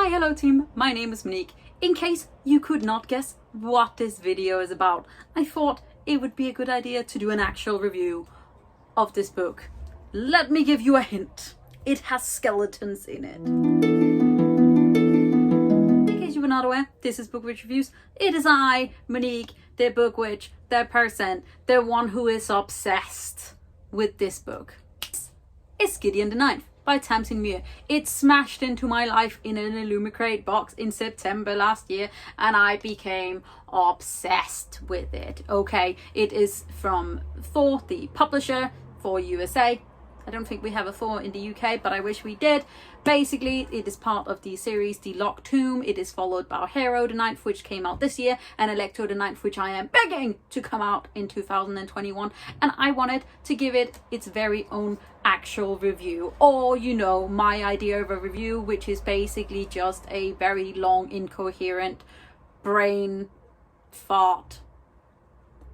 Hi, hello team, my name is Monique. In case you could not guess what this video is about, I thought it would be a good idea to do an actual review of this book. Let me give you a hint. It has skeletons in it. In case you were not aware, this is Bookwitch Reviews. It is I, Monique, the Bookwitch, the person, the one who is obsessed with this book. It's Gideon the Ninth by Tamsyn Muir. It smashed into my life in an Illumicrate box in September last year and I became obsessed with it. Okay, it is from Thor, the publisher, for USA. I don't think we have a Thor in the UK, but I wish we did. Basically, it is part of the series The Locked Tomb. It is followed by Harrow the Ninth, which came out this year, and Electro the Ninth, which I am begging to come out in 2021. And I wanted to give it its very own actual review, or you know, my idea of a review, which is basically just a very long, incoherent brain fart.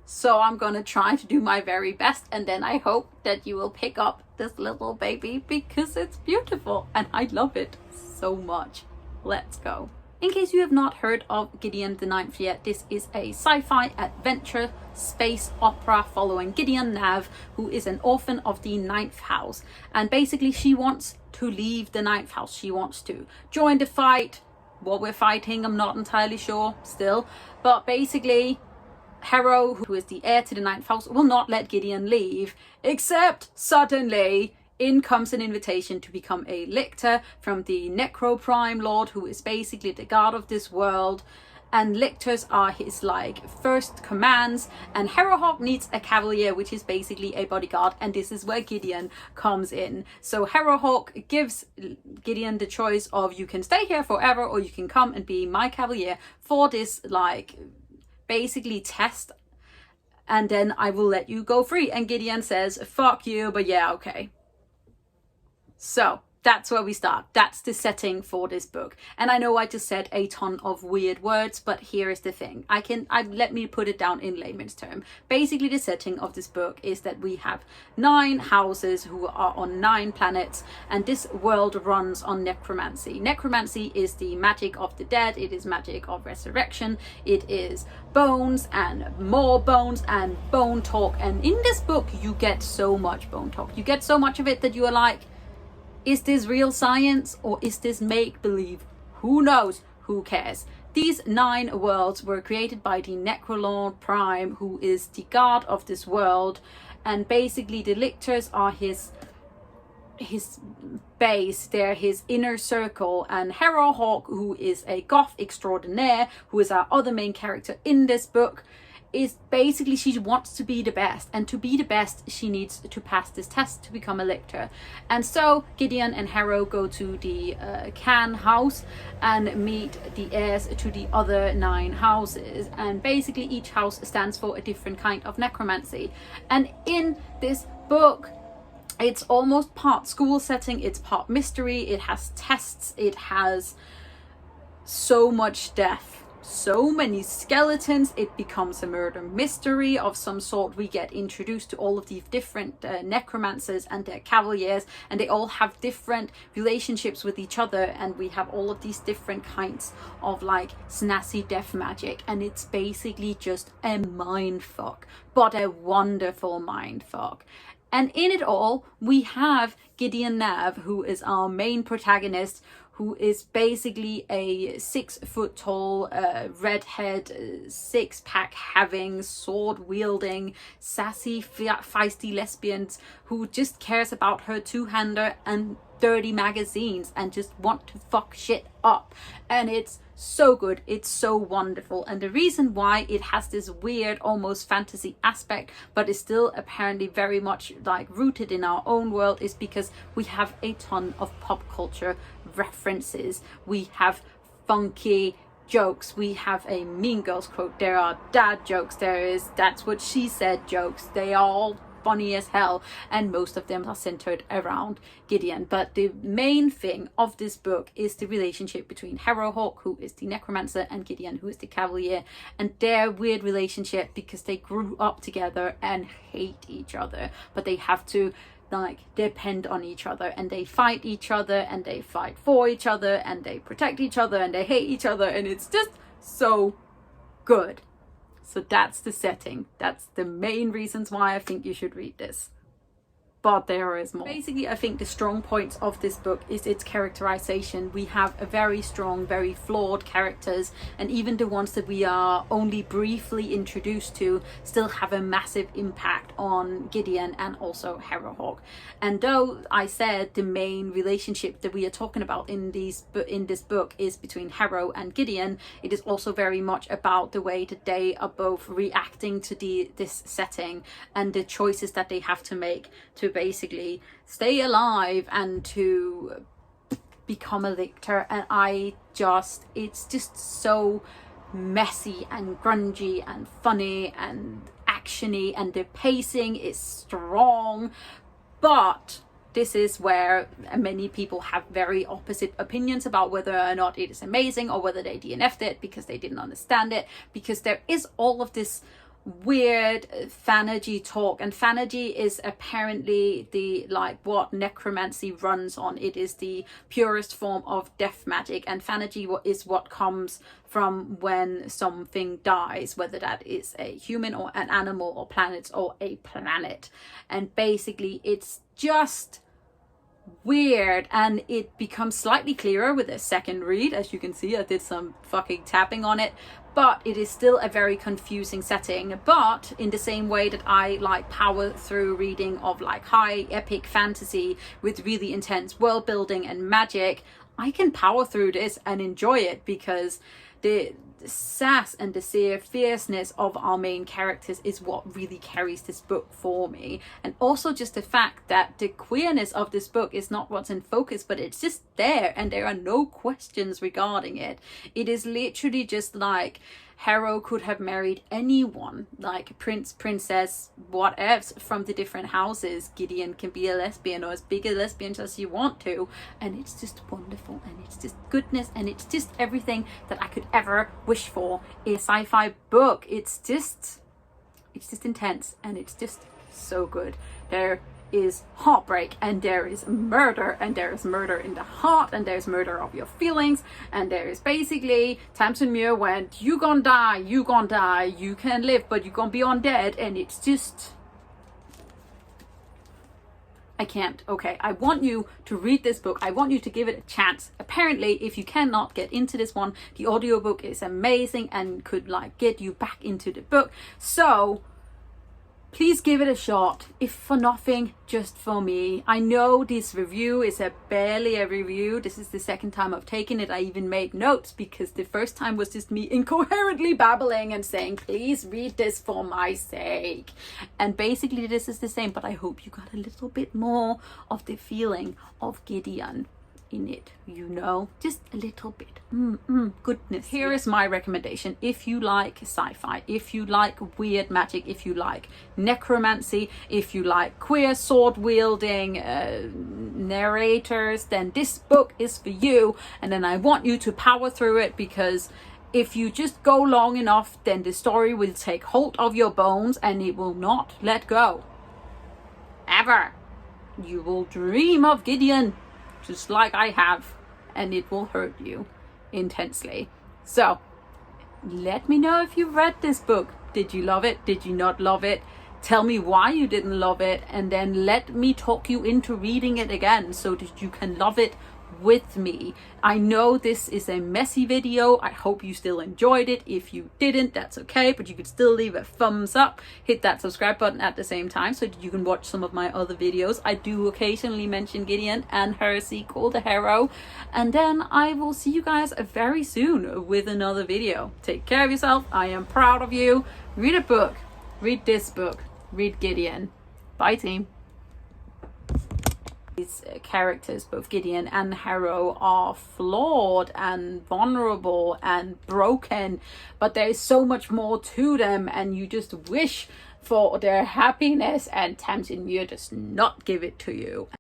So I'm gonna try to do my very best, and then I hope that you will pick up this little baby because it's beautiful and I love it so much. Let's go. In case you have not heard of Gideon the Ninth yet, this is a sci-fi adventure space opera following Gideon Nav, who is an orphan of the Ninth House. And basically she wants to leave the Ninth House. She wants to join the fight. What we're fighting, I'm not entirely sure still. But basically, Harrow, who is the heir to the Ninth House, will not let Gideon leave, except suddenly in comes an invitation to become a lictor from the Prime Lord, who is basically the god of this world, and lictors are his like first commands, and Harrow needs a cavalier, which is basically a bodyguard, and this is where Gideon comes in. So Harrow gives Gideon the choice of you can stay here forever or you can come and be my cavalier for this like basically test, and then I will let you go free. And Gideon says fuck you, but yeah, okay. So that's where we start. That's the setting for this book. And I know I just said a ton of weird words, but here is the thing. Let me put it down in layman's term. Basically, the setting of this book is that we have 9 houses who are on 9 planets, and this world runs on necromancy. Necromancy is the magic of the dead. It is magic of resurrection. It is bones and more bones and bone talk. And in this book, you get so much bone talk. You get so much of it that you are like, is this real science or is this make-believe? Who knows? Who cares? These 9 worlds were created by the Necrolord Prime, who is the god of this world, and basically the lictors are his base. They're his inner circle, and Harrow, who is a goth extraordinaire, who is our other main character in this book, is basically she wants to be the best, and to be the best she needs to pass this test to become a lictor. And so Gideon and Harrow go to the Can house and meet the heirs to the other 9 houses, and basically each house stands for a different kind of necromancy. And in this book, it's almost part school setting, it's part mystery, it has tests, it has so much death, so many skeletons. It becomes a murder mystery of some sort. We get introduced to all of these different necromancers and their cavaliers, and they all have different relationships with each other, and we have all of these different kinds of like snazzy death magic, and it's basically just a mind fuck, but a wonderful mind fuck. And in it all, we have Gideon Nav, who is our main protagonist, who is basically a 6-foot tall, redhead, 6-pack having, sword wielding, sassy, feisty lesbian who just cares about her 2-hander and dirty magazines and just want to fuck shit up. And it's so good, it's so wonderful. And the reason why it has this weird almost fantasy aspect but is still apparently very much like rooted in our own world is because we have a ton of pop culture references. We have funky jokes, we have a Mean Girls quote, there are dad jokes, there is that's what she said jokes, they are all funny as hell, and most of them are centered around Gideon. But the main thing of this book is the relationship between Harrow, who is the necromancer, and Gideon, who is the cavalier, and their weird relationship because they grew up together and hate each other, but they have to like depend on each other, and they fight each other, and they fight for each other, and they protect each other, and they hate each other, and it's just so good. So that's the setting. That's the main reasons why I think you should read this. But there is more. Basically, I think the strong points of this book is its characterization. We have a very strong, very flawed characters, and even the ones that we are only briefly introduced to still have a massive impact on Gideon and also Harrow. And though I said the main relationship that we are talking about in this book is between Harrow and Gideon, it is also very much about the way that they are both reacting to this setting and the choices that they have to make to basically stay alive and to become a lictor. And it's just so messy and grungy and funny and actiony, and the pacing is strong. But this is where many people have very opposite opinions about whether or not it is amazing, or whether they DNF'd it because they didn't understand it, because there is all of this weird phanergy talk, and phanergy is apparently the what necromancy runs on. It is the purest form of death magic, and phanergy is what comes from when something dies, whether that is a human or an animal or planets or a planet. And basically it's just weird, and it becomes slightly clearer with a second read. As you can see, I did some fucking tapping on it, but it is still a very confusing setting. But in the same way that I power through reading of high epic fantasy with really intense world building and magic, I can power through this and enjoy it, because the sass and the sheer fierceness of our main characters is what really carries this book for me. And also just the fact that the queerness of this book is not what's in focus, but it's just there, and there are no questions regarding it. It is literally just Harrow could have married anyone, prince, princess, whatevs from the different houses. Gideon can be a lesbian, or as big a lesbian as you want to, and it's just wonderful, and it's just goodness, and it's just everything that I could ever wish for in a sci-fi book. It's just intense, and it's just so good. There is heartbreak, and there is murder, and there is murder in the heart, and there's murder of your feelings, and there is basically Tamsyn Muir went, you gonna die, you can live, but you gonna be undead. And it's just, I can't. Okay, I want you to read this book. I want you to give it a chance. Apparently, if you cannot get into this one, the audiobook is amazing and could get you back into the book. So please give it a shot, if for nothing, just for me. I know this review is barely a review. This is the second time I've taken it. I even made notes, because the first time was just me incoherently babbling and saying, please read this for my sake. And basically this is the same, but I hope you got a little bit more of the feeling of Gideon in it, just a little bit. Goodness. Here is my recommendation. If you like sci-fi, if you like weird magic, if you like necromancy, if you like queer sword wielding narrators, then this book is for you. And then I want you to power through it, because if you just go long enough, then the story will take hold of your bones, and it will not let go ever. You will dream of Gideon, just like I have, and it will hurt you intensely. So let me know if you read this book. Did you love it? Did you not love it? Tell me why you didn't love it, and then let me talk you into reading it again so that you can love it with me. I know this is a messy video. I hope you still enjoyed it. If you didn't, that's okay, but you could still leave a thumbs up, hit that subscribe button at the same time so that you can watch some of my other videos. I do occasionally mention Gideon and her sequel, The Harrow, and then I will see you guys very soon with another video. Take care of yourself. I am proud of you. Read a book. Read this book. Read Gideon. Bye, team. These characters, both Gideon and Harrow, are flawed and vulnerable and broken, but there is so much more to them, and you just wish for their happiness, and Tamsyn Muir does not give it to you.